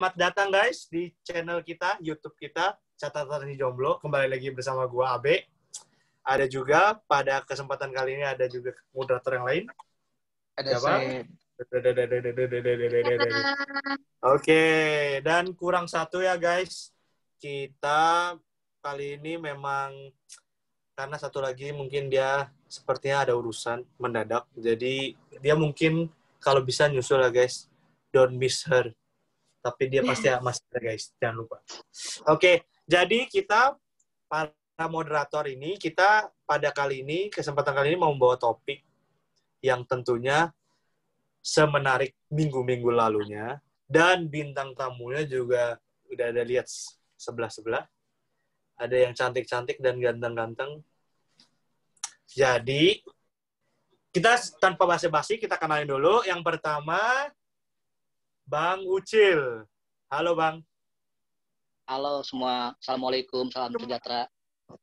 Selamat datang guys di channel kita, YouTube kita, Catatan Si Jomblo. Kembali lagi bersama gua Abe. Ada juga pada kesempatan kali ini ada juga moderator yang lain. Ada Siapa? saya. Oke, dan kurang satu ya guys. Kita kali ini memang karena satu lagi mungkin dia sepertinya ada urusan mendadak. Jadi dia mungkin kalau bisa nyusul ya guys. Don't miss her. Tapi dia pasti masih ada guys, jangan lupa. Oke, jadi kita para moderator ini, kita pada kali ini, kesempatan kali ini mau membawa topik yang tentunya semenarik minggu-minggu lalunya, dan bintang tamunya juga udah ada lihat sebelah-sebelah. Ada yang cantik-cantik dan ganteng-ganteng. Jadi, kita tanpa basa-basi, kita kenalin dulu. Yang pertama, Bang Ucil. Halo, Bang. Halo semua, Assalamualaikum, salam sejahtera.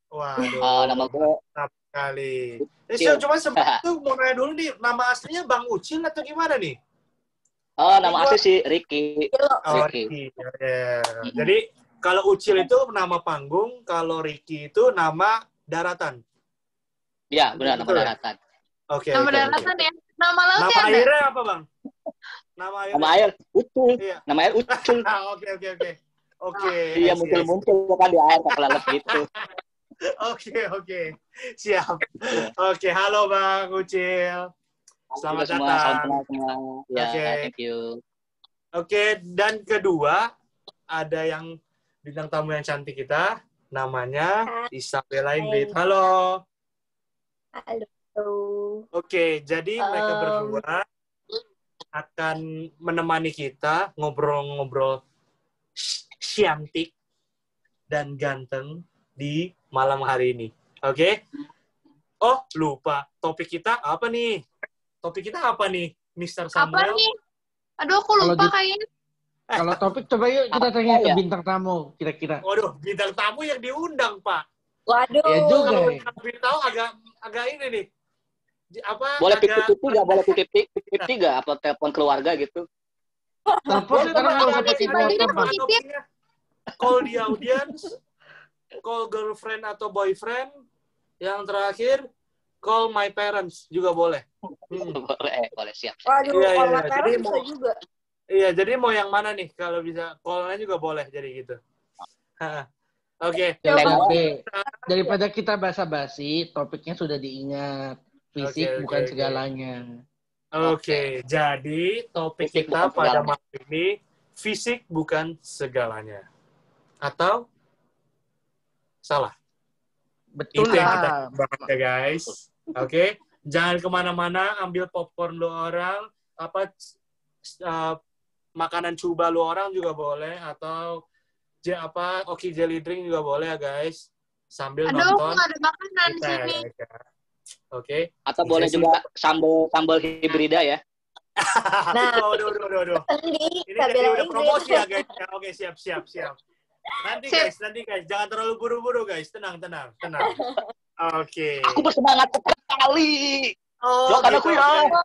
Waduh, Nama gue mantap sekali. Ucil. Cuma sebelum itu mau nanya dulu nih, nama aslinya Bang Ucil atau gimana nih? nama asli sih Ricky. Oh, Ricky. Ricky. Yeah. Jadi, kalau Ucil itu nama panggung, kalau Ricky itu nama daratan. Ya, benar, nama Betul ya? daratan. Oke. Nama oke, daratan oke. ya? Nama lautnya Nama ada? airnya apa, Bang? Nama airnya? Nama air, Ucul. Iya. Nama air Ucul. Oke. Oke. Iya, I see. muncul-muncul kan di air, kepala gitu. Oke. Siap. Oke, halo Bang Ucil. Selamat Halo semua, datang. salam kenal semua. Ya, Oke. thank you. Oke, dan kedua, ada yang bintang tamu yang cantik kita, namanya Isabella Ingrid. Halo. Halo. Oke, jadi mereka berdua akan menemani kita ngobrol-ngobrol cantik dan ganteng di malam hari ini. Oke? Oh, lupa. Topik kita apa nih? Mr. Apa Samuel? nih? Aduh, aku lupa kayaknya. Kalau topik coba yuk kita tanya ke bintang tamu kira-kira. Waduh, bintang tamu yang diundang, Pak. Waduh. Ya juga. Kalau Ya. yang tahu agak ini nih. Apa? Boleh agak- 50-50 nggak? Boleh 50-50 nggak? Apa telepon keluarga gitu? Telepon sekarang nggak usah Boleh, pakai boleh, data, boleh. Bang. opsinya. Call the audience, call girlfriend atau boyfriend, yang terakhir call my parents juga boleh. Boleh, siap. Waduh, Iya, kalau iya. Terus Jadi bisa juga. Iya, jadi mau yang mana nih? Kalau bisa call-nya juga boleh jadi gitu. Oke. Ya udah, Coba. Be. Daripada kita basa-basi, topiknya sudah diingat. Fisik Oke, bukan oke. segalanya. Oke, jadi topik Fisik kita bukan pada segalanya. malam ini fisik bukan segalanya. Atau salah? Betul Itu yang kita lah. bahas ya guys. Oke, jangan kemana-mana, ambil popcorn lu orang, makanan cuba lu orang juga boleh, atau oki jelly drink juga boleh ya guys. Sambil Aduh, aku nonton nggak ada makanan di kita ya sini. guys ya. Oke. Atau Bisa boleh sih. juga sambal hibrida ya. Nah, Waduh. Sendi, Ini Isabella jadi udah Ingrid. promosi ya guys. Ya, oke, siap. Nanti guys, jangan terlalu buru-buru guys. Tenang. Oke. Aku bersemangat sekali. Oh, Doakan gitu, aku ya. oke.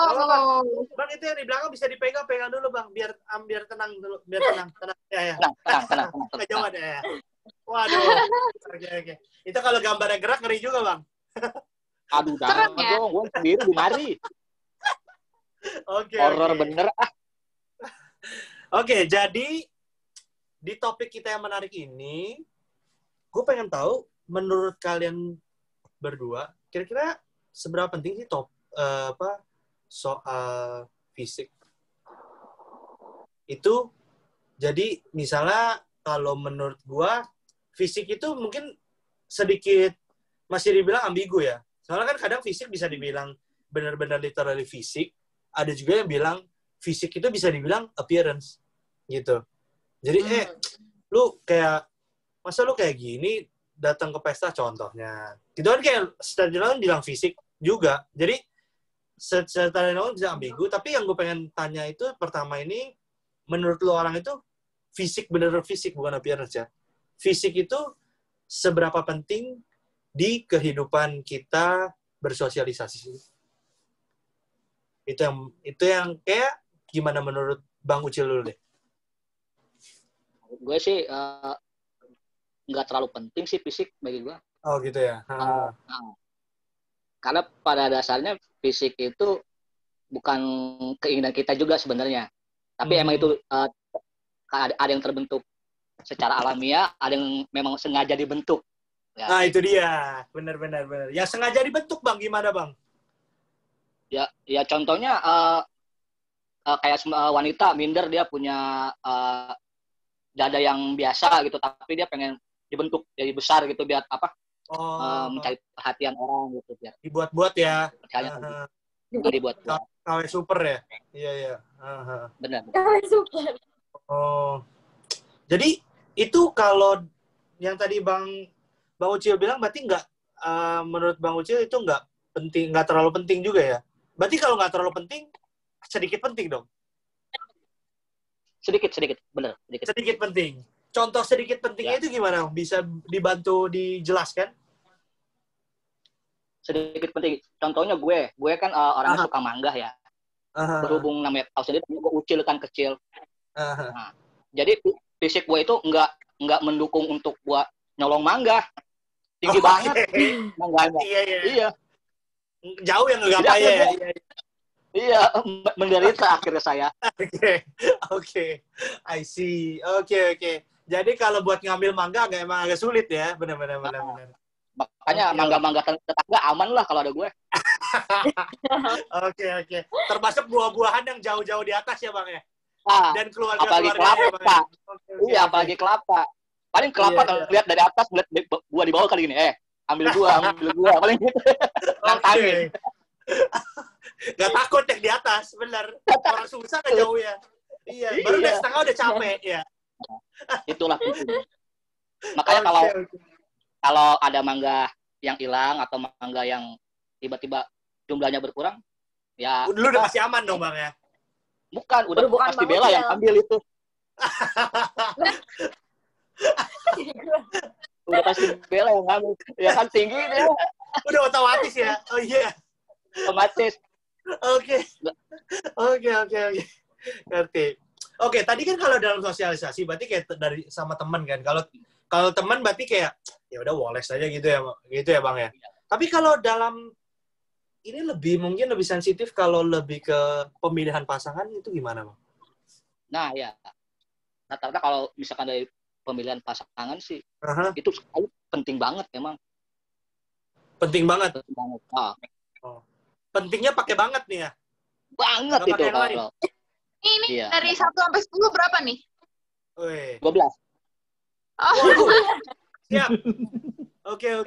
Oh, Bang, itu yang di belakang bisa dipegang dulu Bang, biar tenang dulu, biar tenang. Ya. Tenang. Nggak jauh ada ya. Waduh. Oke. Itu kalau gambarnya gerak ngeri juga Bang. Aduh, Serem jangan ya? dong. Gue sendiri di mari. Oke. Horor bener. Oke, jadi di topik kita yang menarik ini, gue pengen tahu menurut kalian berdua, kira-kira seberapa penting sih soal fisik? Itu jadi misalnya kalau menurut gue fisik itu mungkin sedikit masih dibilang ambigu ya. Soalnya kan kadang fisik bisa dibilang benar-benar literally fisik, ada juga yang bilang fisik itu bisa dibilang appearance gitu. Jadi masa lu kayak gini datang ke pesta contohnya. Gitu kan kayak setelah bilang fisik juga. Jadi setelah bisa ambigu, tapi yang gue pengen tanya itu pertama ini menurut lu orang itu fisik bener-bener fisik bukan appearance ya. Fisik itu seberapa penting di kehidupan kita bersosialisasi? Itu yang kayak gimana menurut Bang Ucil dulu deh. gue sih nggak terlalu penting sih fisik bagi gue. Oh gitu ya. Nah, karena pada dasarnya fisik itu bukan keinginan kita juga sebenarnya. Tapi emang itu ada yang terbentuk secara alamiah, ada yang memang sengaja dibentuk. Ya. Nah itu dia, benar. Yang sengaja dibentuk bang, gimana bang? Ya contohnya kayak wanita minder dia punya dada yang biasa gitu, tapi dia pengen dibentuk jadi besar gitu biar apa? Mencari perhatian orang gitu biar. Dibuat-buat ya. Dibuat. KW super ya. Iya. Benar. KW super. Oh. Jadi itu kalau yang tadi Bang Ucil bilang berarti nggak menurut Bang Ucil itu nggak terlalu penting juga ya? Berarti kalau nggak terlalu penting sedikit penting dong? Sedikit, benar. Sedikit penting. Contoh sedikit pentingnya itu gimana? Bisa dibantu dijelaskan? Sedikit penting. Contohnya gue kan orangnya suka manggah ya. Berhubung namanya tahu sendiri, gue ucil kan kecil. Nah, jadi fisik gue itu nggak mendukung untuk gue nyolong manggah. Tinggi banget manggahnya. Iya. Jauh yang nggak apa ya. Iya, menderita akhirnya saya. Oke. I see. Oke. Jadi kalau buat ngambil mangga emang agak sulit ya, benar. Makanya mangga-mangga tetangga aman lah kalau ada gue. Oke. Termasuk buah-buahan yang jauh-jauh di atas ya bang ya. Dan apalagi kelapa. Iya, apalagi kelapa. Paling kelapa lihat dari atas, lihat buah di bawah kali ini. Ambil gua paling gitu. Nantangin. Gak takut yang di atas, bener. Orang susah kan jauh ya. Iya, baru udah setengah udah capek ya. Itulah penting. Makanya kalau ada mangga yang hilang atau mangga yang tiba-tiba jumlahnya berkurang, ya lu udah pasti aman dong bang ya. Bukan pasti Bella yang ambil itu. Udah pasti Bella yang ngambil. Ya kan tinggi dia. Udah otomatis ya. Oh iya. Otomatis. Oke. Ngerti. Oke, tadi kan kalau dalam sosialisasi berarti kayak dari sama teman kan. Kalau teman berarti kayak ya udah woles aja gitu ya Bang ya. Tapi kalau dalam ini mungkin lebih sensitif kalau lebih ke pemilihan pasangan itu gimana, Bang? Nah, ya. Rata-rata kalau misalkan dari pemilihan pasangan sih, itu penting banget emang. Penting banget. Pentingnya pakai banget nih ya. Banget itu kalau. Ini dari 1 sampai 10 berapa nih? 12. Siap. Oke.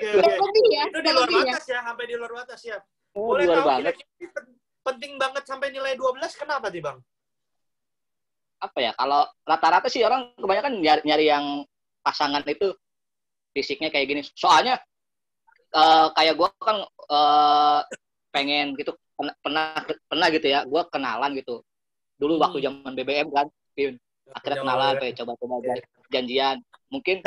Ya, itu di luar batas ya, sampai di luar batas ya. Boleh tahu kira-kira penting banget sampai nilai 12 kenapa sih, Bang? Apa ya, kalau rata-rata sih orang kebanyakan nyari yang pasangan itu fisiknya kayak gini. Soalnya kayak gue kan pengen gitu, pernah gitu ya, gue kenalan gitu. Dulu waktu zaman BBM kan, akhirnya kenalan, coba-coba janjian. Mungkin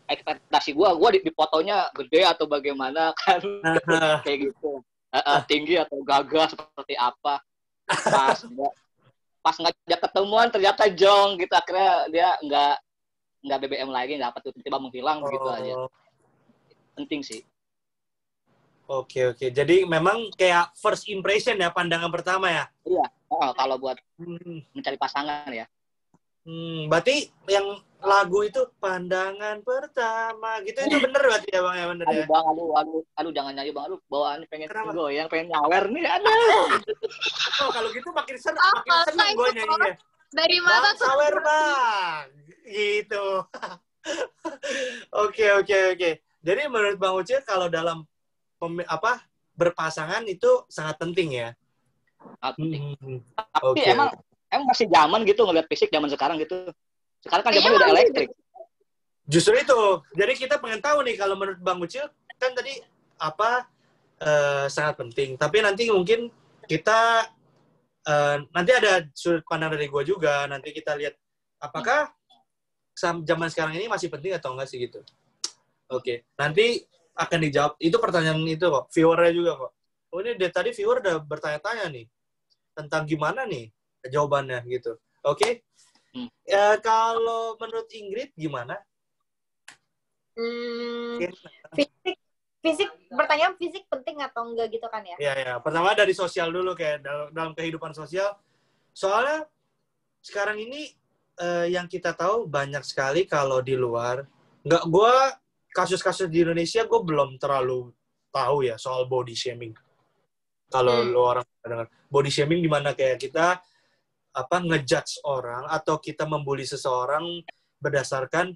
ekspektasi gue di fotonya gede atau bagaimana kan, kayak gitu. Tinggi atau gagah seperti apa. Pas ngajak ketemuan ternyata jong gitu, akhirnya dia nggak BBM lagi, nggak apa tuh, tiba-tiba menghilang begitu aja. Penting sih. Oke. Jadi memang kayak first impression ya, pandangan pertama ya? Iya, kalau buat mencari pasangan ya. Berarti yang lagu itu pandangan pertama gitu itu bener berarti ya Bang ya, bener ya? Bang, aduh jangan nyanyi Bang, bawaan pengen goyang, pengen nyawer nih, aduh. Kalau gitu makin seneng gue nyanyinya. Dari mana tuh? Sawer Bang, gitu. Oke. Jadi menurut Bang Ucil kalau dalam berpasangan itu sangat penting ya? Penting. Tapi emang masih zaman gitu ngeliat fisik zaman sekarang gitu. Sekarang kan zaman udah elektrik. Justru itu. Jadi kita pengen tahu nih kalau menurut Bang Ucil kan tadi sangat penting. Tapi nanti mungkin kita nanti ada sudut pandang dari gue juga. Nanti kita lihat apakah zaman sekarang ini masih penting atau enggak sih gitu. Oke. Nanti akan dijawab. Itu pertanyaan itu kok. Viewernya juga kok. Oh ini dari tadi viewer udah bertanya-tanya nih. Tentang gimana nih jawabannya gitu. Oke. Kalau menurut Ingrid gimana? Fisik, pertanyaan fisik penting atau enggak gitu kan ya? Iya. Pertama dari sosial dulu, kayak dalam kehidupan sosial. Soalnya sekarang ini yang kita tahu banyak sekali kalau di luar. Gue kasus-kasus di Indonesia gue belum terlalu tahu ya soal body shaming. Kalau lu orang dengar body shaming, di mana kayak kita ngejudge orang atau kita membuli seseorang berdasarkan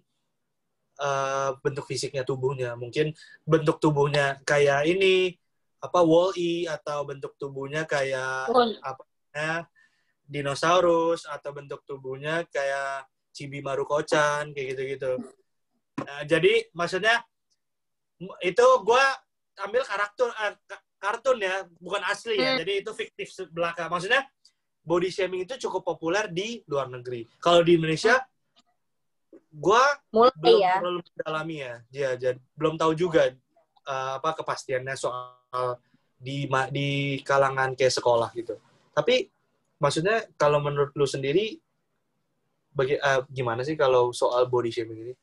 bentuk fisiknya, tubuhnya. Mungkin bentuk tubuhnya kayak ini wall-E, atau bentuk tubuhnya kayak dinosaurus, atau bentuk tubuhnya kayak Chibi Maruko-chan, kayak gitu-gitu. Jadi maksudnya itu gue ambil kartun ya, bukan asli ya. Jadi itu fiktif belaka. Maksudnya body shaming itu cukup populer di luar negeri. Kalau di Indonesia gue belum terlalu mendalami ya. Jadi belum tahu juga kepastiannya soal di kalangan kayak sekolah gitu. Tapi maksudnya kalau menurut lu sendiri gimana sih kalau soal body shaming ini?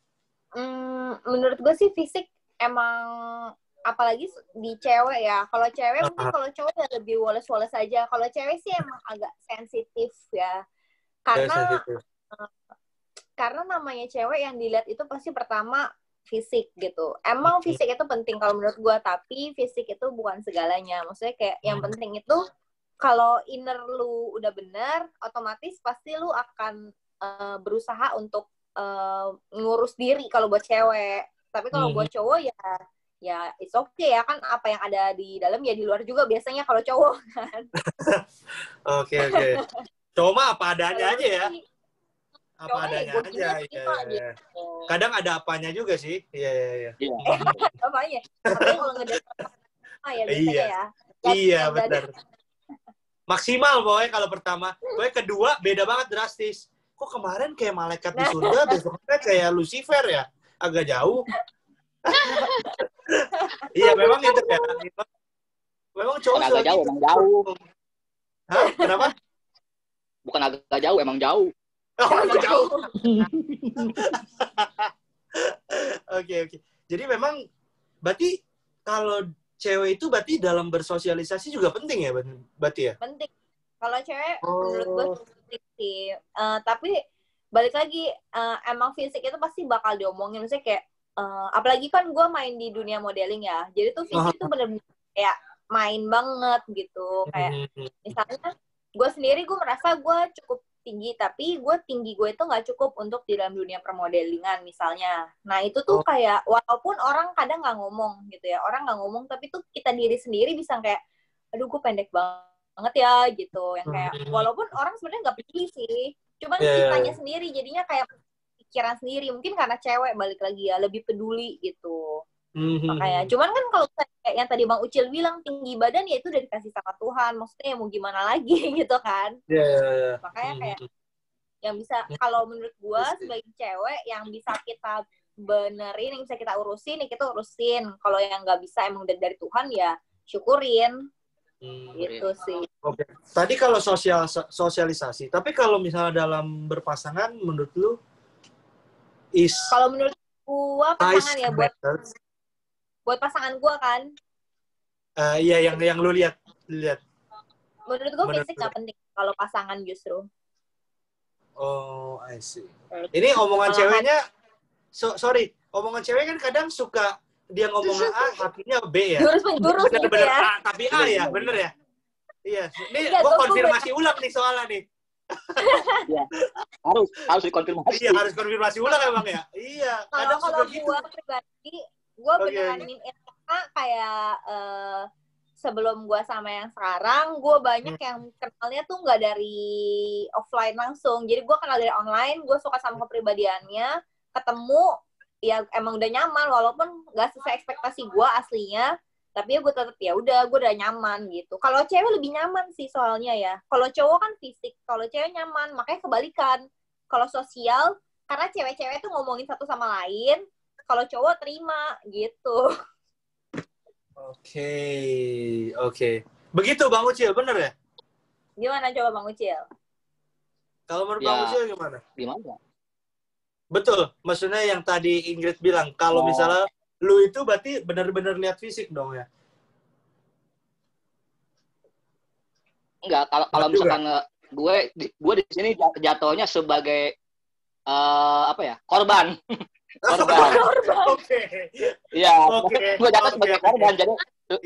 Menurut gue sih fisik emang, apalagi di cewek ya. Kalau cewek mungkin, kalau cowok ya lebih woles-woles aja. Kalau cewek sih emang agak sensitif ya. Karena namanya cewek, yang dilihat itu pasti pertama fisik gitu. Emang fisik itu penting kalau menurut gue, tapi fisik itu bukan segalanya. Maksudnya kayak yang penting itu kalau inner lu udah bener, otomatis pasti lu akan berusaha untuk ngurus diri kalau buat cewek. Tapi kalau buat cowok ya it's okay ya kan, apa yang ada di dalam ya di luar juga biasanya kalau cowok kan. Oke. Cowok mah apa adanya aja ya. Apa cowok adanya aja. Iya. Kadang ada apanya juga sih. Iya. Apanya? Tapi kalau ngedate ya biasanya ya. Iya, benar. Maksimal pokoknya kalau pertama. Pokoknya kedua beda banget drastis. Kok kemarin kayak malaikat di surga, besoknya kayak Lucifer ya? Agak jauh. Iya, memang itu ya. Memang cowok agak jauh, emang jauh. Hah? Kenapa? Bukan agak jauh, emang jauh. Agak jauh. Oke. Jadi memang, berarti kalau cewek itu berarti dalam bersosialisasi juga penting ya, berarti ya? Penting. Kalau cewek, menurut gue penting sih. Tapi balik lagi, emang fisik itu pasti bakal diomongin. Maksudnya kayak, apalagi kan gue main di dunia modeling ya. Jadi tuh fisik tuh bener-bener kayak main banget gitu. Kayak misalnya, gue sendiri gue merasa gue cukup tinggi, tapi tinggi gue itu nggak cukup untuk di dalam dunia permodelingan misalnya. Nah itu tuh kayak, walaupun orang kadang nggak ngomong gitu ya, orang nggak ngomong, tapi tuh kita diri sendiri bisa kayak, aduh gue pendek banget ya gitu, yang kayak walaupun orang sebenarnya nggak peduli sih, cuman kitanya sendiri jadinya kayak pikiran sendiri, mungkin karena cewek balik lagi ya lebih peduli gitu. Makanya cuman kan kalau kayak yang tadi Bang Ucil bilang, tinggi badan ya itu udah dikasih sama Tuhan, maksudnya mau gimana lagi gitu kan. Makanya kayak yang bisa, kalau menurut gue sebagai cewek, yang bisa kita benerin, yang bisa kita urusin ya kita urusin. Kalau yang nggak bisa emang dari Tuhan ya syukurin. Gitu sih. Oke. Tadi kalau sosialisasi, tapi kalau misalnya dalam berpasangan, menurut lu kalau menurut gua pasangan ya buat pasangan gua kan. Iya, yang lu lihat. Menurut gua fisik nggak penting kalau pasangan justru. Oh, I see. Ini omongan ceweknya, sorry, omongan cewek kan kadang suka dia ngomong A, hatinya B ya. Jurus-menjurus gitu bener, ya. Tapi A ya, bener ya? Iya. Ini gue konfirmasi ulang nih soalnya nih. Iya. Harus dikonfirmasi. Iya, harus konfirmasi ulang emang ya? Iya. Kalau gue pribadi, gue beneran kayak sebelum gue sama yang sekarang, gue banyak yang kenalnya tuh nggak dari offline langsung. Jadi gue kenal dari online, gue suka sama kepribadiannya, ketemu, ya emang udah nyaman, walaupun nggak sesuai ekspektasi gue aslinya, tapi ya gue tetap ya udah, gue udah nyaman gitu. Kalau cewek lebih nyaman sih soalnya ya. Kalau cowok kan fisik, kalau cewek nyaman, makanya kebalikan. Kalau sosial, karena cewek-cewek tuh ngomongin satu sama lain, kalau cowok terima gitu. Oke. Begitu Bang Ucil, bener ya? Gimana coba Bang Ucil? Kalau menurut Ya. Bang Ucil gimana? Gimana? Betul, maksudnya yang tadi Ingrid bilang, kalau misalnya lu itu berarti benar-benar lihat fisik dong ya? Enggak, kalau misalkan gue di sini jatuhnya sebagai apa ya? Korban. Korban. Oke. Iya, Oke. gue jatuh sebagai korban. Jadi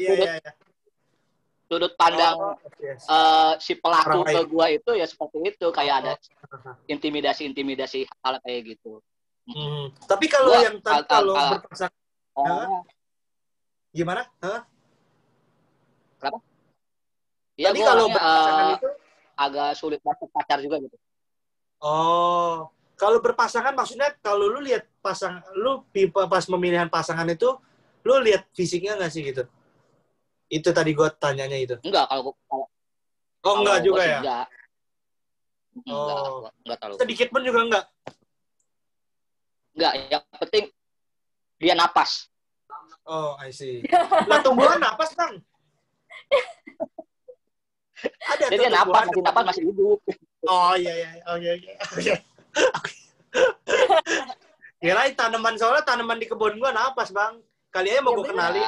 Iya. sudut pandang si pelaku Orang ke lain. gue itu ya seperti itu, kayak ada intimidasi hal kayak gitu. Tapi kalau Gua, yang tadi kalau berpasangan, gimana? Kenapa? Iya, Tadi gue kalau berpasangan itu agak sulit dapet pacar juga gitu. Oh, kalau berpasangan maksudnya kalau lu lihat lu pas pemilihan pasangan itu, lu lihat fisiknya nggak sih gitu? Itu tadi gue tanyanya itu. Enggak, kalau enggak juga sih ya? Enggak terlalu. Sedikit pun juga enggak? Enggak, yang penting dia napas. Oh, I see. Lah tumbuhan napas, Bang? Ada Jadi dia napas masih hidup. Oh iya. Oke. Kirain tanaman di kebun gua napas, Bang. Kali aja mau gua kenalin.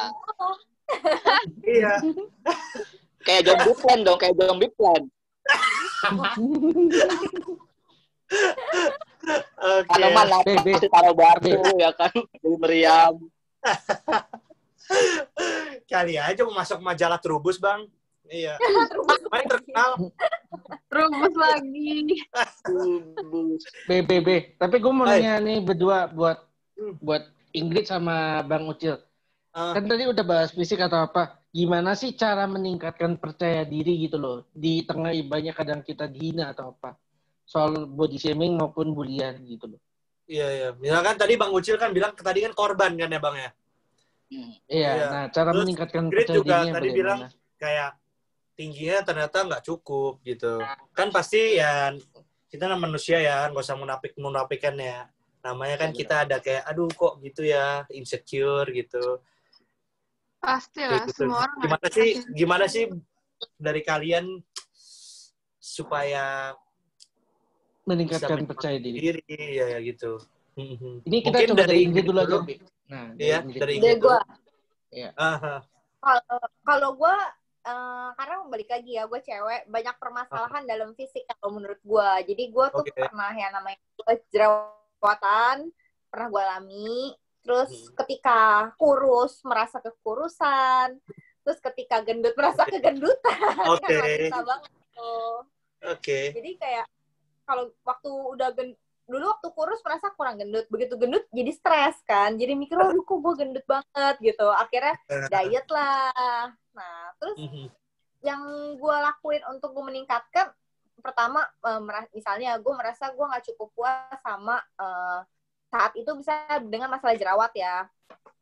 Iya. Kayak zombie plan. Oke. Tanaman napas taruh batu ya kan, jadi meriam. Kali aja mau masuk majalah Trubus, Bang. Iya. Main terkenal. Rumus lagi. BBB. Tapi gue mau nanya nih berdua buat Ingrid sama Bang Ucil. Kan tadi udah bahas fisik atau apa. Gimana sih cara meningkatkan percaya diri gitu loh. Di tengah banyak kadang kita dihina atau apa. Soal body shaming maupun bulian gitu loh. Iya. Misalkan tadi Bang Ucil kan bilang tadi kan korban kan ya, Bang ya? Iya. Nah, cara terus meningkatkan Ingrid percaya juga dirinya tadi bagaimana? bilang kayak tingginya ternyata nggak cukup gitu. Kan pasti ya kita manusia ya, nggak usah munafikan ya. Namanya kan kita ada kayak, aduh kok gitu ya, insecure gitu. Pastilah, Gitu. semua orang Gimana sih dari kalian supaya Meningkatkan percaya diri. Ya gitu. Ini kita Mungkin coba dari Ingrid dulu aja, dulu. Bi. Nah, Dari Ingrid dulu. Iya. Kalau gue karena balik lagi ya, gue cewek, banyak permasalahan dalam fisik kalau menurut gue. Jadi gue tuh pernah yang namanya jerawatan, pernah gue alami. Terus ketika kurus merasa kekurusan, terus ketika gendut merasa kegendutan. Oke. Kan banget tuh. Oke. Jadi kayak kalau waktu udah dulu waktu kurus merasa kurang gendut, begitu gendut jadi stres kan, jadi mikir oh kok gue gendut banget gitu, akhirnya diet lah. Nah terus yang gue lakuin untuk gue meningkatkan, pertama misalnya gue merasa gue nggak cukup puas sama saat itu bisa dengan masalah jerawat ya.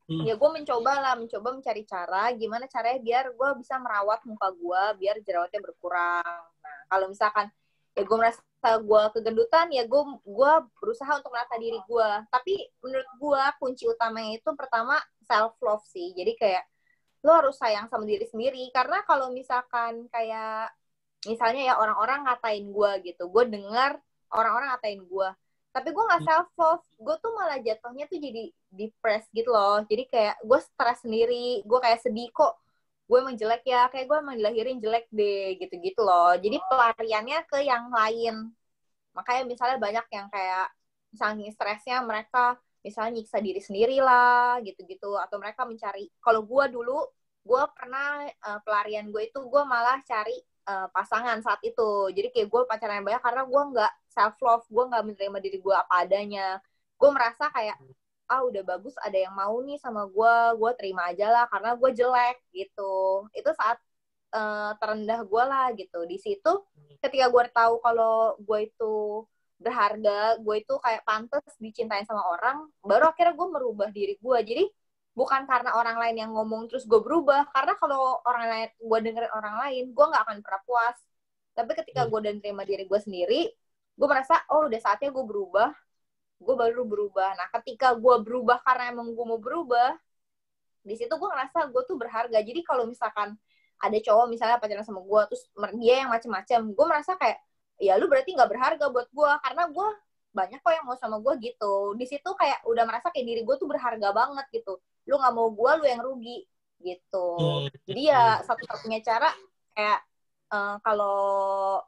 Ya gue mencoba mencari cara gimana caranya biar gue bisa merawat muka gue biar jerawatnya berkurang. Nah kalau misalkan ya gue merasa gue kegendutan, ya gue berusaha untuk menata diri gue. Tapi menurut gue kunci utamanya itu pertama self love sih. Jadi kayak lo harus sayang sama diri sendiri. Karena kalau misalkan kayak misalnya ya orang-orang ngatain gue gitu, gue dengar orang-orang ngatain gue, tapi gue nggak self love, gue tuh malah jatuhnya tuh jadi depressed gitu loh. Jadi kayak gue stres sendiri, gue kayak sedih kok gue emang jelek ya, kayak gue emang dilahirin jelek deh, gitu-gitu loh. Jadi pelariannya ke yang lain. Makanya misalnya banyak yang kayak, misalnya stresnya mereka misalnya nyiksa diri sendiri lah, gitu-gitu. Atau mereka mencari, kalau gue dulu, gue pernah pelarian gue itu, gue malah cari pasangan saat itu. Jadi kayak gue pacaran banyak karena gue nggak self-love, gue nggak menerima diri gue apa adanya. Gue merasa kayak, udah bagus ada yang mau nih sama gue terima aja lah karena gue jelek gitu. Itu saat terendah gue lah gitu. Di situ ketika gue tahu kalau gue itu berharga, gue itu kayak pantas dicintain sama orang, baru akhirnya gue merubah diri gue. Jadi bukan karena orang lain yang ngomong terus gue berubah, karena kalau orang lain, gue dengerin orang lain, gue nggak akan pernah puas. Tapi ketika gue udah terima diri gue sendiri, gue merasa oh udah saatnya gue berubah, gue baru berubah. Nah ketika gue berubah karena emang gue mau berubah, di situ gue ngerasa gue tuh berharga. Jadi kalau misalkan ada cowok misalnya pacaran sama gue terus dia yang macem-macem, gue merasa kayak ya lu berarti nggak berharga buat gue, karena gue banyak kok yang mau sama gue gitu. Di situ kayak udah merasa kayak diri gue tuh berharga banget gitu. Lu nggak mau gue, lu yang rugi gitu. Jadi ya satu-satunya cara kayak kalau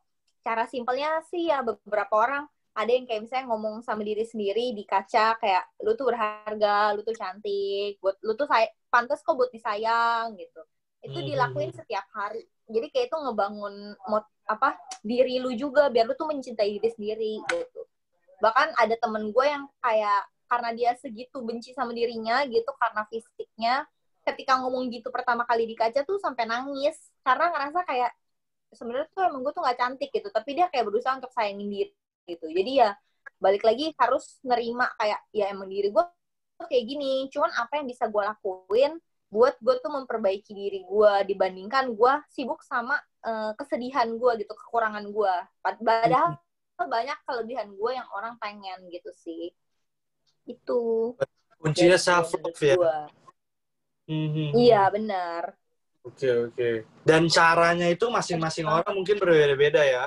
cara simpelnya sih ya, beberapa orang ada yang kayak misalnya ngomong sama diri sendiri di kaca kayak lu tuh berharga, lu tuh cantik, buat lu tuh pantas kok buat disayang gitu. Itu dilakuin setiap hari. Jadi kayak itu ngebangun diri lu juga biar lu tuh mencintai diri sendiri gitu. Bahkan ada temen gue yang kayak karena dia segitu benci sama dirinya gitu karena fisiknya, ketika ngomong gitu pertama kali di kaca tuh sampai nangis karena ngerasa kayak sebenarnya tuh emang gue tuh nggak cantik gitu, tapi dia kayak berusaha untuk sayangin diri gitu. Jadi ya balik lagi harus nerima kayak ya emang diri gue kayak gini, cuman apa yang bisa gue lakuin buat gue tuh memperbaiki diri gue dibandingkan gue sibuk sama kesedihan gue gitu, kekurangan gue. Padahal banyak kelebihan gue yang orang pengen gitu sih. Itu kuncinya self love ya. Iya benar. Oke. Dan caranya itu masing-masing orang mungkin berbeda-beda ya.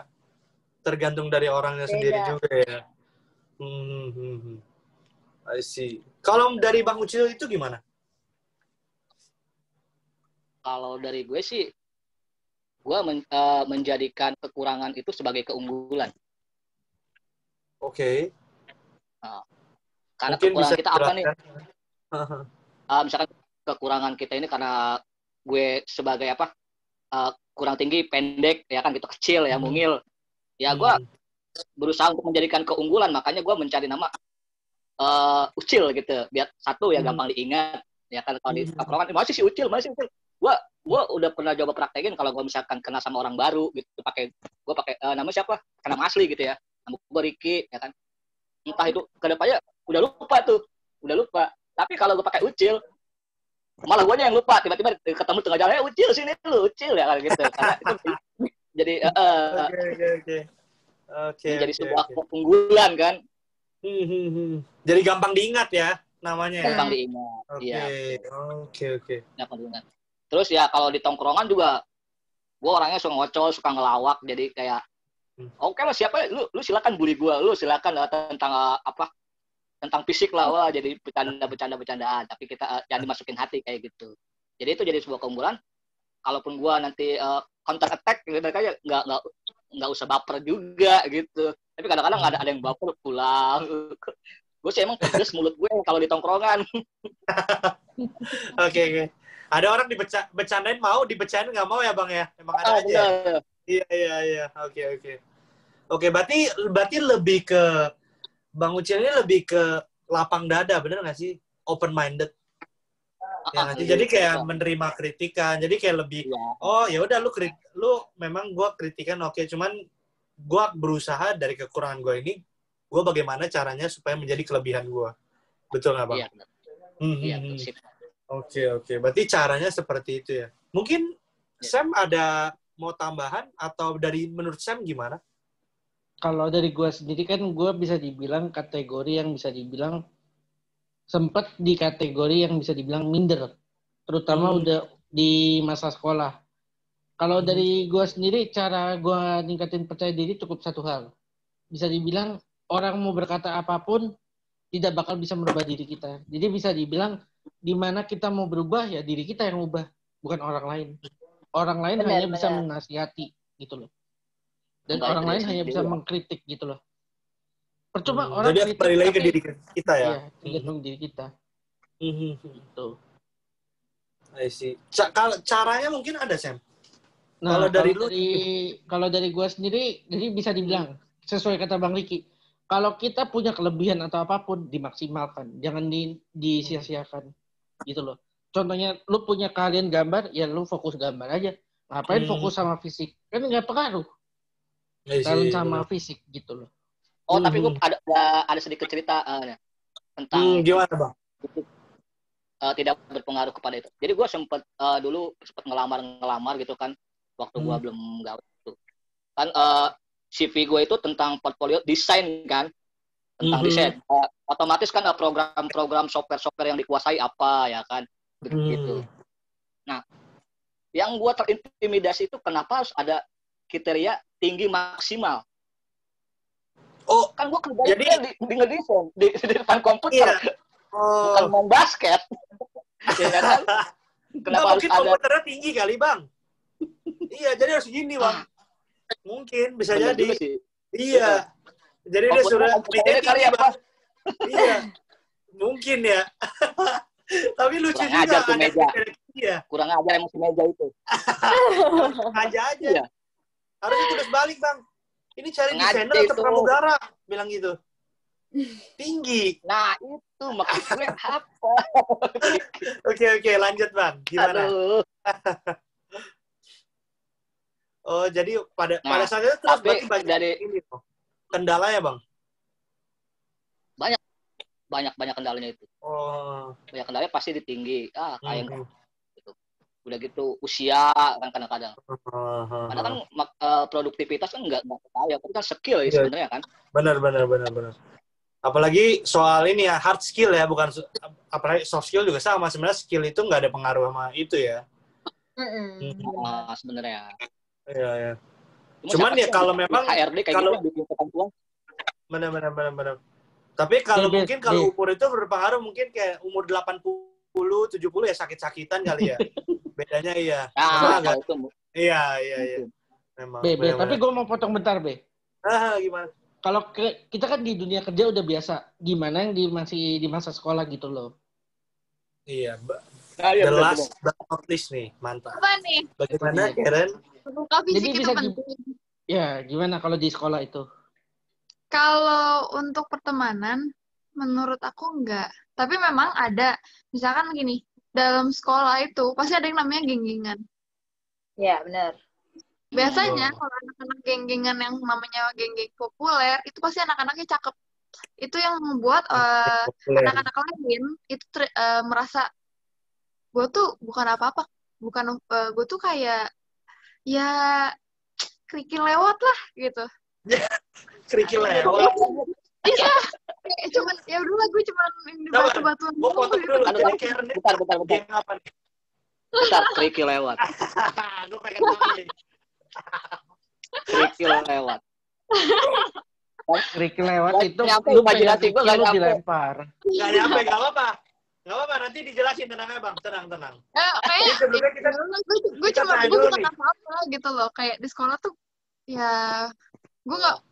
Tergantung dari orangnya sendiri juga ya. I see. Kalau dari Bang Ucil itu gimana? Kalau dari gue sih, gue menjadikan kekurangan itu sebagai keunggulan. Oke. Nah, karena mungkin kekurangan bisa kita apa nih? Misalkan kekurangan kita ini karena gue sebagai kurang tinggi, pendek, ya kan gitu, kecil ya, mungil. Ya gue berusaha untuk menjadikan keunggulan, makanya gue mencari nama Ucil gitu, biar satu ya gampang diingat. Ya kan kalau di tongkrongan masih si Ucil. Gue udah pernah coba praktekin kalau gue misalkan kenal sama orang baru gitu, gue pakai nama siapa? Nama asli gitu ya. Nama gue Ricky, ya kan. Entah itu kedepannya udah lupa. Tapi kalau gue pakai Ucil, malah gue yang lupa, tiba-tiba ketemu tengah jalan, Ucil sini lu, Ucil ya kan gitu. Karena itu jadi jadi sebuah keunggulan kan. Jadi gampang diingat ya namanya. Gampang diingat. Oke. Gampang diingat. Terus ya kalau di tongkrongan juga, gue orangnya suka ngocol, suka ngelawak, jadi kayak oke lah, siapa lu silakan bully gue, lu silakan tentang tentang fisik lah, wah jadi bercandaan, tapi kita jangan dimasukin hati kayak gitu. Jadi itu jadi sebuah keunggulan. Kalaupun gue nanti counter attack gitu, kayak nggak usah baper juga gitu. Tapi kadang-kadang ada yang baper pulang. Gue sih emang pedes mulut gue kalau di tongkrongan. Oke. Ada orang bercandain mau, dibecandain nggak mau ya Bang ya? Emang ada aja. Iya. Oke, berarti lebih ke Bang Ucil ini lebih ke lapang dada, bener nggak sih? Open minded. Ya, jadi kayak menerima kritikan. Jadi kayak lebih ya udah lu memang gue kritikan oke, cuman gue berusaha dari kekurangan gue ini, gue bagaimana caranya supaya menjadi kelebihan gue. Betul nggak Bang? Iya. Oke. Berarti caranya seperti itu ya. Mungkin Sam ada mau tambahan atau menurut Sam gimana? Kalau dari gue sendiri kan gue bisa dibilang kategori yang bisa dibilang sempat di kategori yang bisa dibilang minder, terutama udah di masa sekolah. Kalau dari gue sendiri, cara gue ningkatin percaya diri cukup satu hal. Bisa dibilang orang mau berkata apapun tidak bakal bisa merubah diri kita. Jadi bisa dibilang di mana kita mau berubah ya diri kita yang ubah, bukan orang lain. Orang lain hanya bisa menasihati gitu loh. Dan orang lain hanya bisa mengkritik gitu loh. Percuma orang jadi kembali lagi ke diri kita ya. Iya, tergantung diri kita. Gitu. I see. Kalau caranya mungkin ada Sam. Nah, kalau dari gue sendiri, jadi bisa dibilang sesuai kata Bang Ricky, kalau kita punya kelebihan atau apapun dimaksimalkan, jangan disia-siakan, gitu loh. Contohnya, lu punya keahlian gambar, ya lu fokus gambar aja. Ngapain fokus sama fisik? Kan nggak pengaruh. Talent sama fisik gitu loh. Tapi gue ada sedikit cerita tentang gimana Bang? Tidak berpengaruh kepada itu. Jadi gue dulu sempat ngelamar gitu kan, waktu gue belum gawe itu. Kan CV gue itu tentang portfolio desain kan, tentang desain. Otomatis kan program-program software yang dikuasai apa ya kan, gitu. Nah, yang gue terintimidasi itu kenapa harus ada kriteria tinggi maksimal. Oh, Kan gue kerja jadi di ngedesain di depan komputer. iya. Bukan Oh. main basket. Ya kan? Kenapa harus mungkin ada? komputernya tinggi kali, Bang. Iya, jadi harus gini, Bang. Mungkin bisa Bener jadi. juga sih. Iya. Jadi dia Komputernya sudah komputernya kali tinggi, apa? Bang. Iya. Mungkin ya. Tapi lucu Kurang juga ajar tuh ada meja. iya. Kurang ajar emosi meja itu. Aja aja. Iya. Harusnya tulis balik, Bang. Ini cari Sengaja desainer atau itu. pramugara, bilang gitu. Tinggi. Nah, itu maksud gue apa? Oke, lanjut, Bang. Gimana? Aduh. Oh, jadi pada Nah, saat itu terus tapi berarti banyak dari- ini, Bang. Kendala ya, Bang? Banyak kendalanya itu. Oh. Banyak kendalanya pasti di tinggi. Kayak Mhm. gitu. Udah gitu usia kan kadang-kadang. Oh. Padahal kan produktivitas kan nggak kaya, tapi kan skill ya Iya. sebenarnya kan. Benar. Apalagi soal ini ya, hard skill ya, bukan apalagi soft skill juga sama. Sebenarnya skill itu nggak ada pengaruh sama itu ya. Sebenarnya. Iya. Cuma Cuman ya kalau memang HRD kayak kalau gitu bikin ketentuan. benar. Tapi kalau mungkin kalau umur itu berpengaruh, mungkin kayak umur 80, 70 ya sakit-sakitan kali ya. Bedanya iya. Memang agak, Itu iya. Memang. Be, tapi gue mau potong bentar, Be. Gimana? Kalau kita kan di dunia kerja udah biasa. Gimana yang masih di masa sekolah gitu loh. Iya. iya, The bener. last but not least nih, mantap. Apa nih? Bagaimana, Iya. Karen? Buka fisik Jadi itu bisa penting. Ya, gimana kalau di sekolah itu? Kalau untuk pertemanan, menurut aku enggak. Tapi memang ada. Misalkan gini, dalam sekolah itu pasti ada yang namanya geng-gengan. Ya, benar. Biasanya kalau anak-anak geng-gengan yang namanya geng-geng populer, itu pasti anak-anaknya cakep. Itu yang membuat anak-anak lain itu merasa gue tuh bukan apa-apa. Gue tuh kayak ya kerikil lewat lah gitu. Kerikil lewat. Iya, kayak cuman ya udahlah gue cuman batu-batuan. Gue foto dulu. Jadi Karen ini Bentar. geng apa nih? Bentar, kerikil lewat. Gue pengen tahu nih. Kerikil lewat. Kerikil lewat itu Nyampe lu imajinasi pegang gua nggak kerikil, lu nyampe. dilempar. Gak nyampe, gak apa-apa. Nanti dijelasin, tenang ya, Bang. Tenang. Kayak Jadi sebelumnya kita gue kita cuma tanya gue dulu bukan nih. apa-apa gitu loh. Kayak di sekolah tuh ya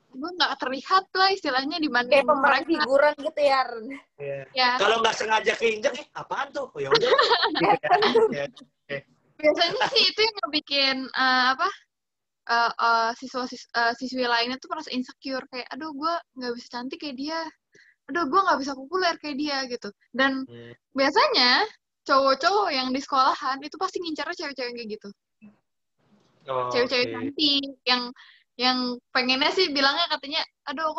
gue nggak terlihat lah istilahnya dibanding Kayak pemeran mereka. figuran gitu ya, Ren. Ya. Kalau nggak sengaja keinjek, apaan tuh? Oh, ya udah. Ya. Biasanya sih itu yang ngebikin siswi lainnya tuh merasa insecure kayak aduh gue nggak bisa cantik kayak dia, aduh gue nggak bisa populer kayak dia gitu. Dan biasanya cowok-cowok yang di sekolahan itu pasti ngincarnya cewek-cewek kayak gitu. Cewek-cewek cantik yang pengennya sih bilangnya katanya aduh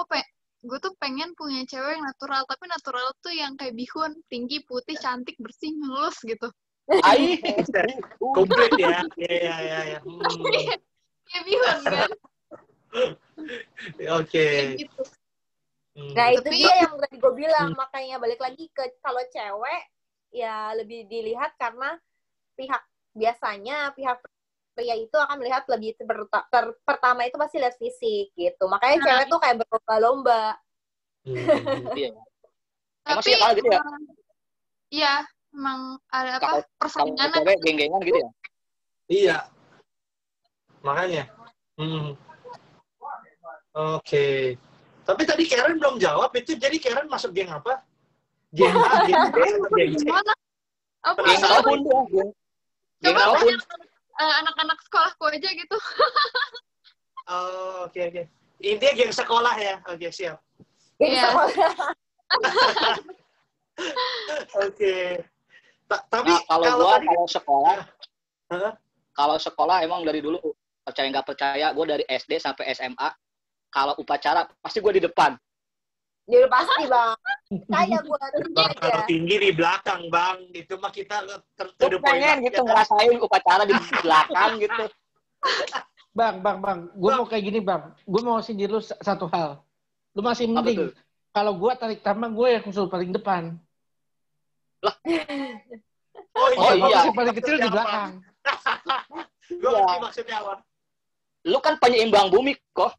gue tuh pengen punya cewek yang natural, tapi natural tuh yang kayak bihun, tinggi, putih, cantik, bersih, mulus gitu. Komplit ya. Iya. Kayak bihun kan. Oke. Gitu. Nah, itu Tapi- dia yang tadi gue bilang. Makanya balik lagi ke kalau cewek, ya lebih dilihat karena biasanya pihak pria itu akan melihat lebih pertama itu pasti lihat fisik gitu. Makanya cewek tuh kayak berlomba-lomba. Iya. Emang Tapi sih kalau gitu ya? Iya, emang ada Kalau persaingannya. cewek geng-gengan gitu ya? Iya. Makanya. Oke. Tapi tadi Karen belum jawab itu. Jadi Karen masuk geng apa? Geng A, geng B, atau geng C? Gimana? Apa Geng apapun tuh. Geng Coba apapun. anak-anak sekolahku aja gitu. Oh, oke. Intinya geng sekolah ya. Oke, siap. Iya. Oke. Tapi Nah, kalau sekolah, Hah? kalau sekolah emang dari dulu percaya nggak percaya, gue dari SD sampai SMA, kalau upacara pasti gue di depan. Ya udah pasti, Bang. Kayak gue Bang, kalau tinggi di belakang, Bang. Itu mah kita Gue pengen gitu ngerasain upacara di belakang gitu. Bang. Gue mau kayak gini, Bang. Gue mau sindir lu satu hal. Lu masih Apa mending. tuh? Kalau gue tarik tambang, gue yang usul paling depan. Oh iya. Yang paling kecil di belakang. Gue ngerti maksudnya apa. Lu kan penyeimbang bumi kok.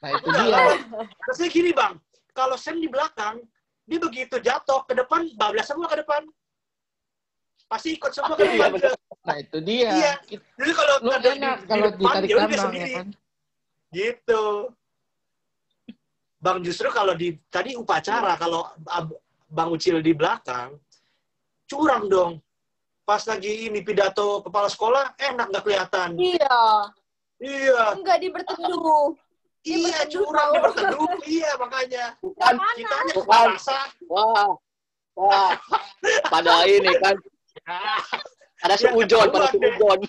Nah itu dia. Terusnya gini bang, kalau Sam di belakang, dia begitu jatuh ke depan, bablas semua ke depan. Pasti ikut semua ke depan. Nah itu dia. Iya. Jadi kalau lu enak kalau ditarik tambang ya kan. Gitu. Bang justru kalau tadi upacara, kalau Bang Ucil di belakang, curang dong. Pas lagi ini pidato kepala sekolah, enak nggak kelihatan. Iya. Enggak, dia berteduh. Iya, curang dia berteduh. Iya, makanya. Bukan. Kita aja Bukan. rasa. Wah. Pada ini kan. Ada seujon. Hujan.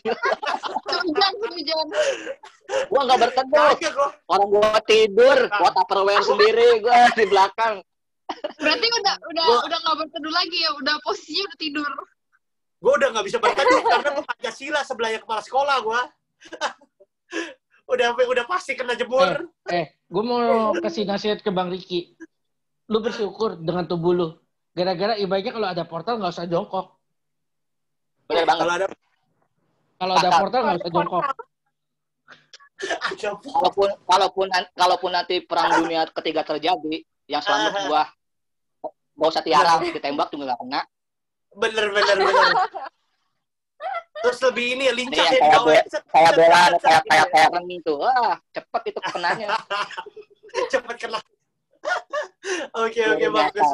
Gua nggak berteduh. Orang gua tidur, gua tupperware sendiri, gua di belakang. Berarti udah nggak berteduh lagi ya, udah posisinya udah tidur. Gue udah nggak bisa berteduh karena gue Pancasila sebelahnya kepala sekolah gue. udah pasti kena jemur. Gue mau kasih nasihat ke Bang Riki. Lu bersyukur dengan tubuh lu. Gara-gara ibaratnya kalau ada portal nggak usah jongkok. Bener banget. Kalau ada portal nggak usah jongkok. Kalaupun nanti perang dunia ketiga terjadi, yang selamat gua nggak usah tiara, ditembak juga nggak kena. Bener. Terus lebih ini lincah ya, kayak bola, kayak tereng itu. Wah, cepet itu kenanya. Cepet kena. Oke, bagus.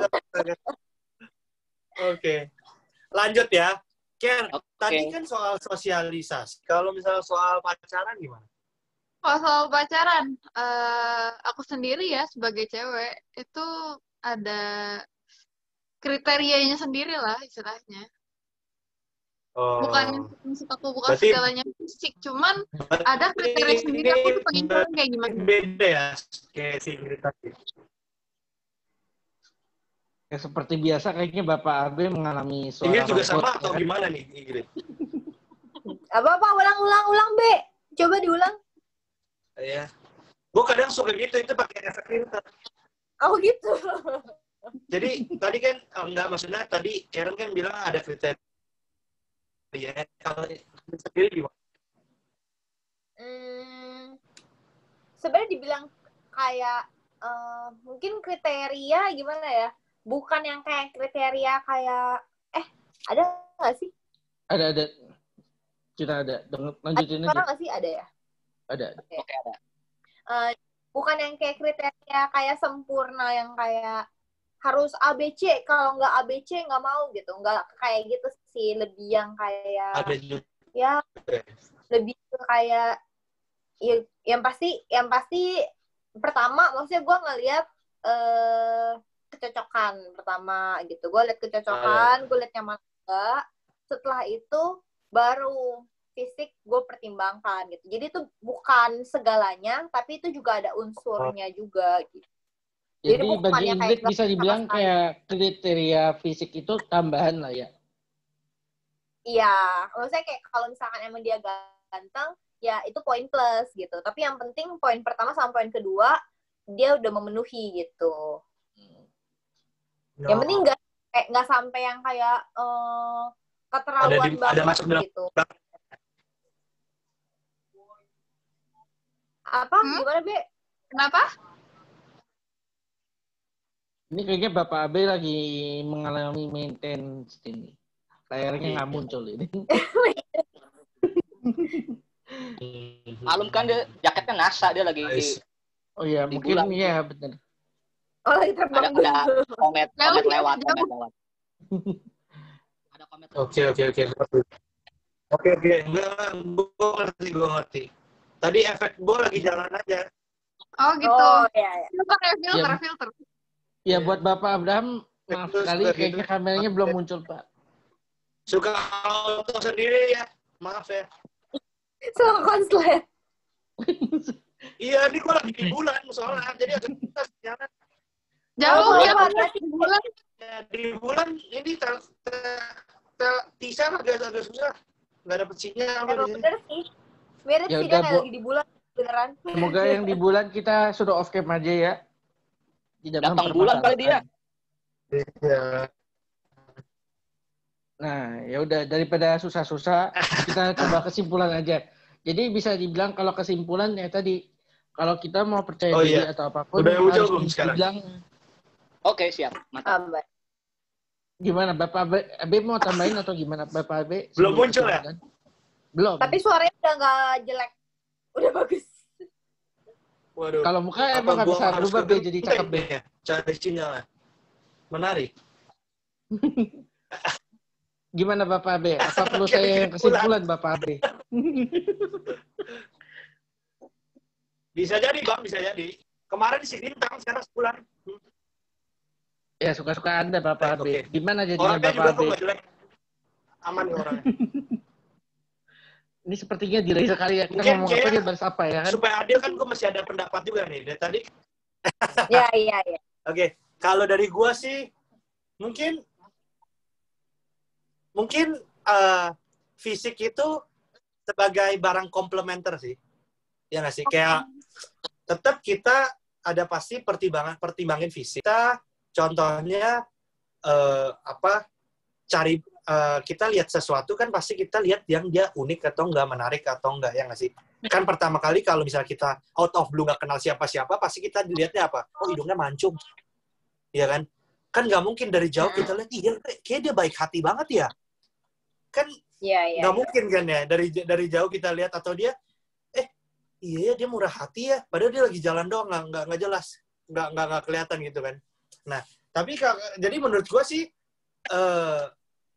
Oke. Lanjut ya. Ker, tadi kan soal sosialisasi. Kalau misalnya soal pacaran gimana? Kalau soal pacaran, aku sendiri ya sebagai cewek itu ada kriterianya sendiri lah istilahnya. Bukan maksud aku bukan segalanya fisik, cuman ada kriteria sendiri aku tuh pengen kayak gimana. Beda ya kayak si Ingrid tadi. Ya seperti biasa kayaknya Bapak Abe mengalami suara Ingrid juga robot, sama ya atau kan? gimana nih Ingrid? Apa ulang B. Coba diulang. Iya. Gue kadang suka gitu, itu pakai efek filter. Oh gitu. Jadi tadi kan maksudnya tadi Karen kan bilang ada kriteria. Kalau sendiri gimana? Sebenarnya dibilang kayak mungkin kriteria gimana ya? Bukan yang kayak kriteria kayak ada nggak sih? Ada. Kita ada. Lanjutin aja. Orang nggak sih ada ya? Ada. Okay. Ada. Bukan yang kayak kriteria kayak sempurna yang kayak harus ABC, kalau nggak ABC nggak mau gitu, nggak kayak gitu sih, lebih yang kayak ya lebih kayak ya, yang pasti pertama maksudnya gue ngelihat kecocokan pertama gitu, gue lihat kecocokan, gue lihat nyaman enggak, setelah itu baru fisik gue pertimbangkan gitu, jadi itu bukan segalanya tapi itu juga ada unsurnya juga gitu. Jadi bagi Ingrid bisa dibilang kayak kriteria fisik itu tambahan lah ya? Iya, maksudnya kayak kalau misalkan emang dia ganteng, ya itu poin plus gitu. Tapi yang penting poin pertama sama poin kedua, dia udah memenuhi gitu. Yang penting nggak sampai yang kayak keterlaluan banget gitu. Apa? Gimana, Be? Kenapa? Ini kayaknya Bapak Abe lagi mengalami maintenance ini. Layarnya nggak muncul ini. Malum kan dia jaketnya NASA, dia lagi. Oh iya, mungkin iya benar. Oh, lagi terbang. Ada komet lewat. Ada komet. Oke. Oke. Gue ngerti. Tadi efek gue lagi jalan aja. Oh gitu. Oh, iya. Filter. Ya buat Bapak Abraham, maaf sekali kayaknya kameranya belum muncul, Pak. Suka auto sendiri ya, maaf ya. Suka konslet. Iya, ini gue lagi di bulan soalnya, jadi agak susah jalan. Jauh ya, hati-hati di bulan. Ya, di bulan ini Tisa agak susah, nggak dapet sinyal. Bener sih. Mirip ya sih udah, kan lagi di bulan beneran. Semoga yang di bulan kita sudah off cam aja ya. Tidak datang bulan kali dia. Iya. Nah, ya udah daripada susah-susah, kita coba kesimpulan aja. Jadi bisa dibilang kalau kesimpulan ya tadi, kalau kita mau percaya diri atau apapun udah muncul harus belum sekarang? dibilang. Oke, siap. Mantap. Gimana Bapak AB mau tambahin atau gimana Bapak AB? Belum muncul ya? Belum. Tapi suaranya udah nggak jelek. Udah bagus. Waduh. Kalau muka emang nggak bisa berubah B jadi cakep B. Cari sinyal ya. Menarik. Gimana Bapak AB? Apa perlu saya yang kesimpulan Bapak AB? Bisa jadi Bang, bisa jadi. Kemarin si Bintang, sekarang sebulan. Ya suka-suka Anda Bapak AB. Okay. Gimana jadinya orangnya Bapak AB? Jelek. Aman nih orangnya. Ini sepertinya delay sekali ya. Kita mungkin ngomong apa dia balas apa ya kan? Supaya adil kan gue masih ada pendapat juga nih. Dari tadi. Iya. Oke, kalau dari gue sih mungkin fisik itu sebagai barang komplementer sih. Ya nggak sih? Kayak tetap kita ada pasti pertimbangin fisik. Kita contohnya kita lihat sesuatu kan pasti kita lihat yang dia unik atau enggak, menarik atau enggak, ya nggak sih? Kan pertama kali kalau misalnya kita out of blue nggak kenal siapa-siapa, pasti kita dilihatnya apa? Oh, hidungnya mancung. Iya kan? Kan nggak mungkin dari jauh kita lihat, iya kayak dia baik hati banget ya. Kan nggak mungkin kan ya, dari jauh kita lihat, atau dia iya dia murah hati ya, padahal dia lagi jalan doang, nggak jelas, nggak kelihatan gitu kan. Nah, tapi jadi menurut gue sih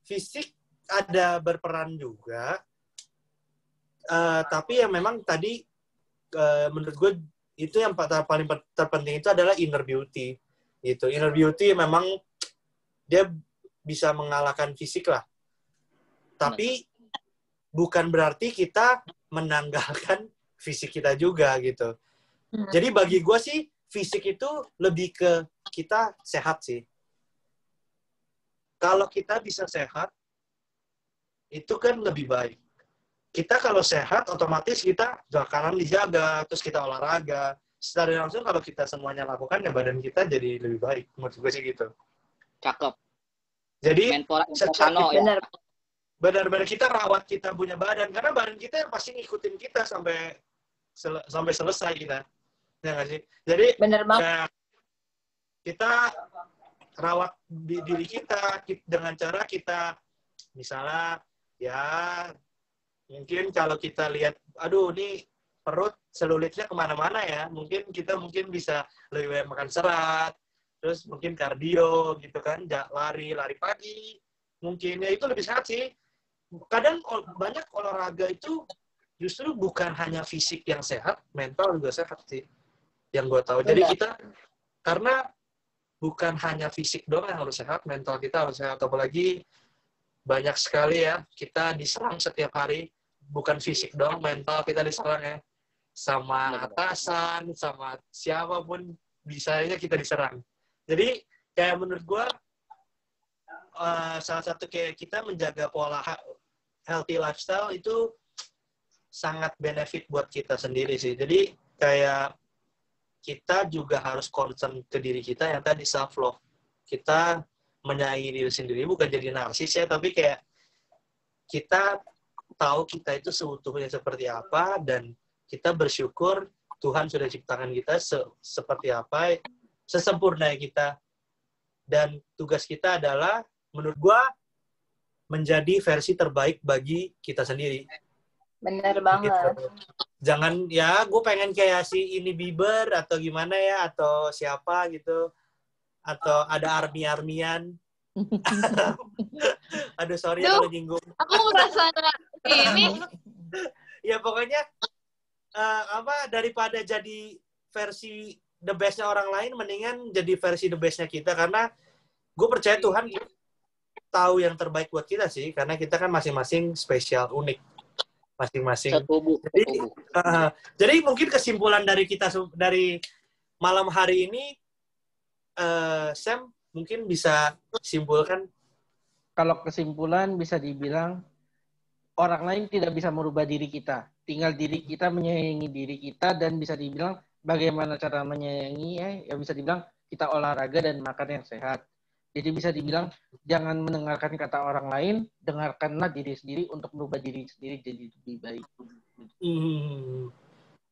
fisik ada berperan juga, tapi yang memang tadi menurut gue itu yang paling terpenting itu adalah inner beauty gitu. Inner beauty memang dia bisa mengalahkan fisik lah, tapi bukan berarti kita menanggalkan fisik kita juga gitu. Jadi bagi gue sih fisik itu lebih ke kita sehat sih. Kalau kita bisa sehat, itu kan lebih baik. Kita kalau sehat, otomatis kita makanan dijaga, terus kita olahraga. Secara langsung kalau kita semuanya lakukan, ya badan kita jadi lebih baik. Menurut gue sih gitu. Cakep. Jadi, benar-benar kita rawat kita punya badan. Karena badan kita yang pasti ngikutin kita sampai selesai kita. Ya nggak sih? Jadi, kita rawat diri kita dengan cara kita, misalnya, ya mungkin kalau kita lihat, aduh ini perut selulitnya kemana-mana ya, mungkin kita bisa lebih banyak makan serat, terus mungkin kardio gitu kan, lari pagi, mungkin ya itu lebih sehat sih. Kadang banyak olahraga itu justru bukan hanya fisik yang sehat, mental juga sehat sih, yang gue tahu. Jadi kita, karena bukan hanya fisik doang yang harus sehat, mental kita harus sehat. Apalagi banyak sekali ya, kita diserang setiap hari, bukan fisik doang, mental kita diserang ya. Sama atasan, sama siapapun, bisanya kita diserang. Jadi, kayak menurut gue, salah satu kayak kita menjaga pola healthy lifestyle itu sangat benefit buat kita sendiri sih. Jadi, kayak kita juga harus concern ke diri kita yang tadi self-love. Kita menyayangi diri sendiri, bukan jadi narsis ya, tapi kayak kita tahu kita itu seutuhnya seperti apa, dan kita bersyukur Tuhan sudah ciptakan kita seperti apa, sesempurna kita. Dan tugas kita adalah, menurut gua, menjadi versi terbaik bagi kita sendiri. Bener banget. Gitu. Jangan, ya gue pengen kayak si ini Bieber atau gimana ya, atau siapa gitu, atau ada army-armian. Aduh, sorry kalau nyinggung. Aku merasa ini. Ya pokoknya daripada jadi versi the best-nya orang lain, mendingan jadi versi the best-nya kita, karena gue percaya Tuhan tahu yang terbaik buat kita sih, karena kita kan masing-masing spesial, unik. Masing-masing. Jadi mungkin kesimpulan dari kita dari malam hari ini, Sam mungkin bisa simpulkan. Kalau kesimpulan bisa dibilang, orang lain tidak bisa merubah diri kita. Tinggal diri kita menyayangi diri kita, dan bisa dibilang bagaimana cara menyayangi, ya bisa dibilang kita olahraga dan makan yang sehat. Jadi bisa dibilang, jangan mendengarkan kata orang lain, dengarkanlah diri sendiri untuk merubah diri sendiri jadi lebih baik.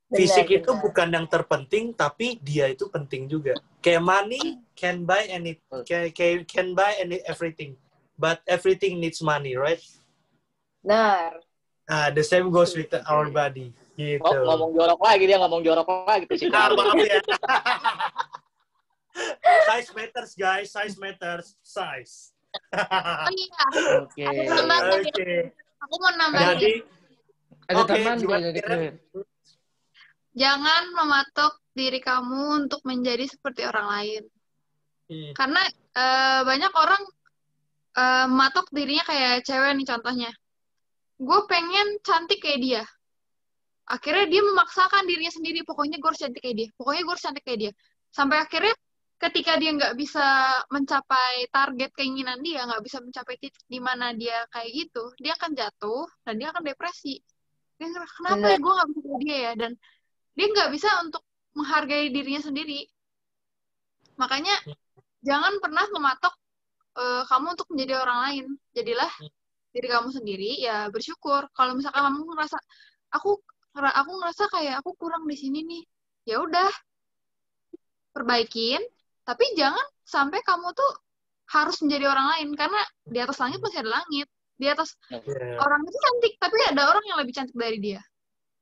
Fisik itu bukan yang terpenting, tapi dia itu penting juga. Kayak money can buy everything, but everything needs money, right? Benar. The same goes with our body. Gitu. Ngomong jorok lagi tuh si maaf ya. Size matters, guys. Size matters. Size. Oh iya. Oke. Aku mau nambahin. Jadi, ada teman dari jangan mematok diri kamu untuk menjadi seperti orang lain. Karena banyak orang mematok dirinya kayak cewek nih contohnya. Gue pengen cantik kayak dia. Akhirnya dia memaksakan dirinya sendiri. Pokoknya gue harus cantik kayak dia. Sampai akhirnya ketika dia nggak bisa mencapai target keinginan dia, nggak bisa mencapai titik di mana dia kayak gitu, dia akan jatuh dan dia akan depresi. Dia ngerasa, kenapa ya gue nggak bisa kayak dia ya? Dan dia nggak bisa untuk menghargai dirinya sendiri. Makanya jangan pernah mematok kamu untuk menjadi orang lain. Jadilah diri kamu sendiri, ya bersyukur. Kalau misalkan kamu ngerasa aku ngerasa kayak aku kurang di sini nih, ya udah perbaikin. Tapi jangan sampai kamu tuh harus menjadi orang lain, karena di atas langit masih ada langit. Di atas orang itu cantik, tapi ada orang yang lebih cantik dari dia.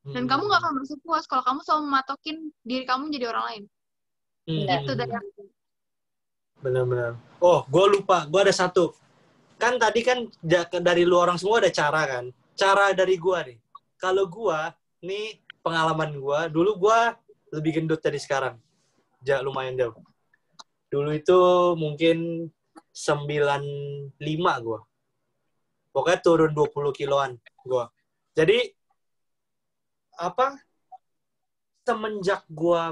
Dan kamu gak akan merasa puas kalau kamu selalu mematokin diri kamu jadi orang lain. Itu dari aku. Benar-benar. Oh, gue lupa. Gue ada satu. Kan tadi kan dari lu orang semua ada cara kan. Cara dari gue nih. Kalau gue, nih pengalaman gue. Dulu gue lebih gendut dari sekarang. Lumayan jauh. Dulu itu mungkin 95 gue. Pokoknya turun 20 kiloan gue. Jadi, semenjak gue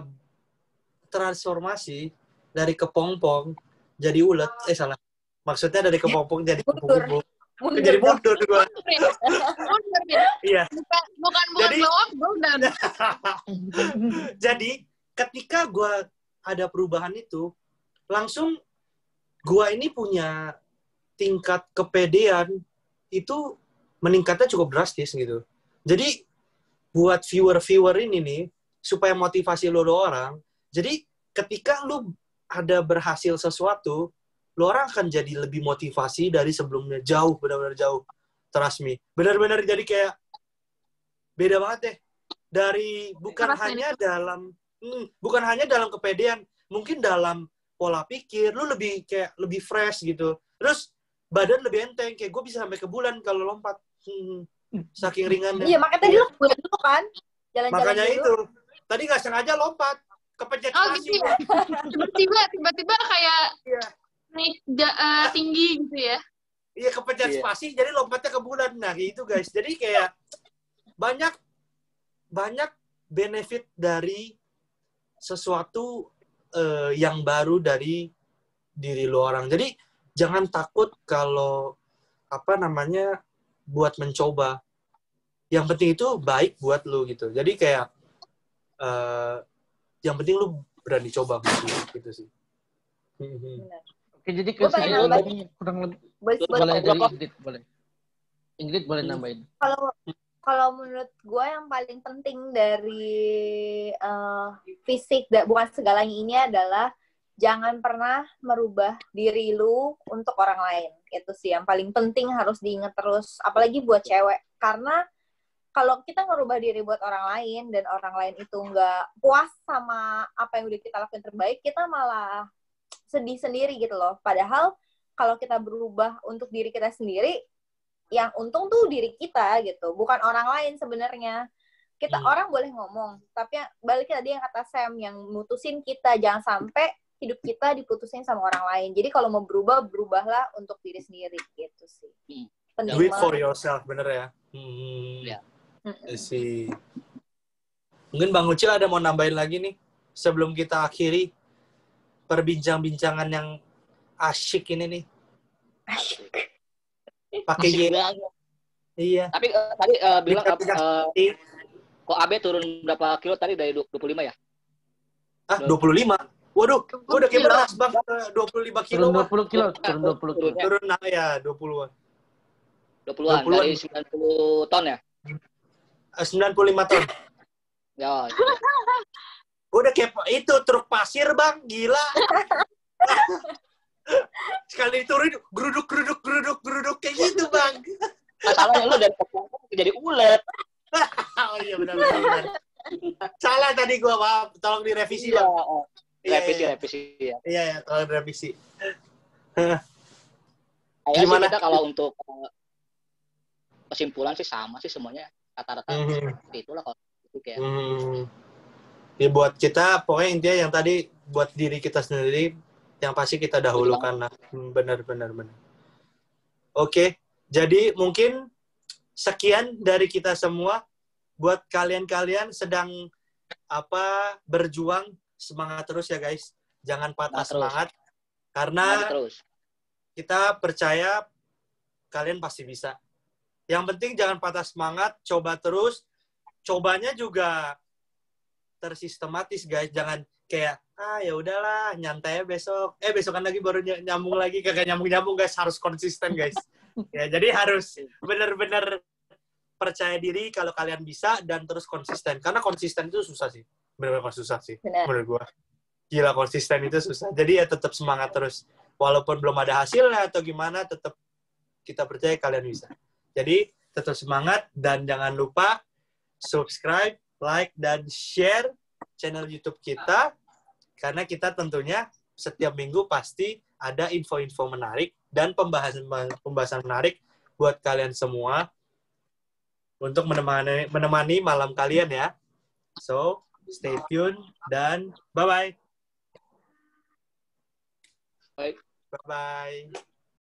transformasi dari kepompong jadi ulet, salah. Maksudnya dari kepompong jadi kupu-kupu. Jadi mundur gue. Iya. Bukan blow up, down. Jadi, ketika gue ada perubahan itu, langsung gue ini punya tingkat kepedean itu meningkatnya cukup drastis gitu. Jadi, buat viewer ini nih, supaya motivasi lo orang, jadi ketika lo ada berhasil sesuatu, lo orang akan jadi lebih motivasi dari sebelumnya. Jauh, benar-benar jauh. Trust me. Benar-benar jadi kayak beda banget deh. Dari bukan hanya dalam kepedean, mungkin dalam pola pikir, lu lebih fresh gitu. Terus badan lebih enteng, kayak gue bisa sampai ke bulan kalau lompat. Saking ringannya. Iya, makanya tadi lu ke bulan dulu kan? Jalan-jalan makanya dulu. Itu. Tadi nggak sengaja lompat. Kepencet spasi. Gitu ya? Tiba-tiba kayak naik tinggi gitu ya? Iya, kepencet spasi, jadi lompatnya ke bulan. Nah, gitu guys. Jadi kayak banyak benefit dari sesuatu yang baru dari diri lo orang. Jadi jangan takut kalau buat mencoba. Yang penting itu baik buat lo gitu. Jadi kayak yang penting lo berani coba gitu sih. Oke, jadi kesimpulannya kurang lebih boleh dari Ingrid, boleh. Ingrid boleh nambahin. Kalau menurut gue yang paling penting dari fisik, bukan segalanya ini adalah jangan pernah merubah diri lu untuk orang lain. Itu sih yang paling penting harus diingat terus. Apalagi buat cewek. Karena kalau kita ngerubah diri buat orang lain dan orang lain itu nggak puas sama apa yang udah kita lakuin terbaik, kita malah sedih sendiri gitu loh. Padahal kalau kita berubah untuk diri kita sendiri, yang untung tuh diri kita gitu, bukan orang lain sebenarnya. Kita orang boleh ngomong, tapi balik tadi yang kata Sam, yang mutusin kita, jangan sampai hidup kita diputusin sama orang lain. Jadi kalau mau berubah, berubahlah untuk diri sendiri gitu sih. Do it for yourself, bener ya. Sih. Mungkin Bang Ucil ada mau nambahin lagi nih sebelum kita akhiri perbincangan yang asyik ini nih. Asyik. Pakai Y. Iya. Tapi tadi bilang kok Abe turun berapa kilo tadi dari 25 ya? 25? Waduh, gue udah kayak beras Bang, 25 kilo. Turun 20 kilo, turun 20 kilo. Turun ya, 20-an. 20-an dari 90 ton ya? 95 ton. Ya. Udah kayak itu truk pasir bang, gila. Sekali turun geruduk kayak gitu bang. Masalahnya lu dari kepala jadi ulet. Oh iya benar. Salah tadi gua, maaf. Tolong direvisi Iya. bang. Revisi ya. Iya, tolong direvisi. Gimana kita kalau untuk kesimpulan sih sama sih semuanya rata-rata seperti itulah kalau itu kayak. Ya buat kita pokoknya intinya yang tadi buat diri kita sendiri yang pasti kita dahulukan lah. Benar. Oke, jadi mungkin sekian dari kita semua. Buat kalian sedang berjuang, semangat terus ya guys. Jangan patah semangat. Karena kita percaya kalian pasti bisa. Yang penting jangan patah semangat, coba terus. Cobanya juga tersistematis guys. Jangan kayak ya udahlah nyantai besok. Besokan lagi baru nyambung lagi, kagak nyambung guys, harus konsisten guys. Ya, jadi harus benar-benar percaya diri kalau kalian bisa dan terus konsisten. Karena konsisten itu susah sih. Benar-benar susah sih menurut gua. Gila, konsisten itu susah. Jadi ya tetap semangat terus. Walaupun belum ada hasilnya atau gimana, tetap kita percaya kalian bisa. Jadi tetap semangat dan jangan lupa subscribe, like, dan share channel YouTube kita. Karena kita tentunya setiap minggu pasti ada info-info menarik dan pembahasan menarik buat kalian semua untuk menemani malam kalian ya. So, stay tune dan bye-bye. Baik. Bye-bye.